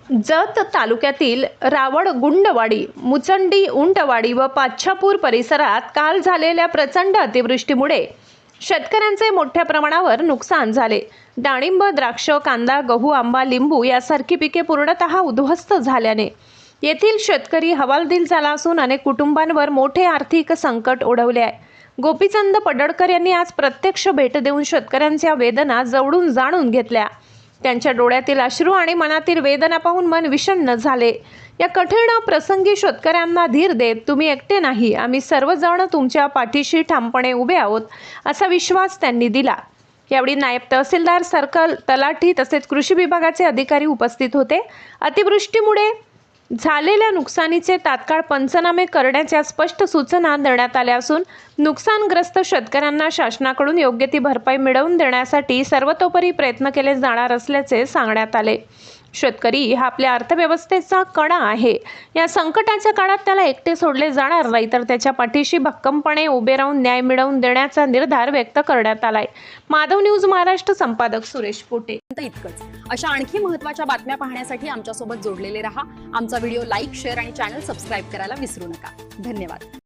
जत तालुक्यातील रावड गुंडवाडी, मुचंडी उंटवाडी व पाच्छापूर परिसरात काल झालेल्या प्रचंड अतिवृष्टीमुळे शेतकऱ्यांचे मोठ्या प्रमाणावर नुकसान झाले। डाळिंब, द्राक्ष, कांदा, गहू, आंबा, लिंबू यासारखी पिके पूर्णतः उद्ध्वस्त झाल्याने येथील शेतकरी हवालदिल झाला असून अनेक कुटुंबांवर मोठे आर्थिक संकट ओढवले आहे। गोपीचंद पडळकर यांनी आज प्रत्यक्ष भेट देऊन शेतकऱ्यांच्या वेदना जवळून जाणून घेतल्या। त्यांच्या डोळ्यातील अश्रू आणि मनातील वेदना पाहून मन विषण्ण झाले। या कठीण प्रसंगी शेतकऱ्यांना धीर देत तुम्ही एकटे नाही, आम्ही सर्वजण तुमच्या पाठीशी ठामपणे उभे आहोत असा विश्वास त्यांनी दिला। यावेळी नायब तहसीलदार, सर्कल तलाठी तसेच कृषी विभागाचे अधिकारी उपस्थित होते। अतिवृष्टीमुळे झालेल्या नुकसानीचे तात्काळ पंचनामे करण्याच्या स्पष्ट सूचना देण्यात आल्या असून नुकसानग्रस्त शेतकऱ्यांना शासनाकडून योग्य ती भरपाई मिळवून देण्यासाठी सर्वतोपरी प्रयत्न केले जाणार असल्याचे सांगण्यात आले। शेतकरी हा आपल्या अर्थव्यवस्थेचा कणा आहे। या संकटाच्या काळात त्याला एकटे सोडले जाणार नाही, तर त्याच्या पाठीशी भक्कमपणे उभे राहून न्याय मिळवून देण्याचा निर्धार व्यक्त करण्यात आलाय। माधव न्यूज महाराष्ट्र संपादक सुरेश पोटे। इतकंच अशा आणखी महत्त्वाच्या बातम्या पाहण्यासाठी आमच्या सोबत जोडलेले रहा। आमचा व्हिडिओ लाईक, शेअर आणि चॅनल सबस्क्राईब करायला विसरू नका। धन्यवाद।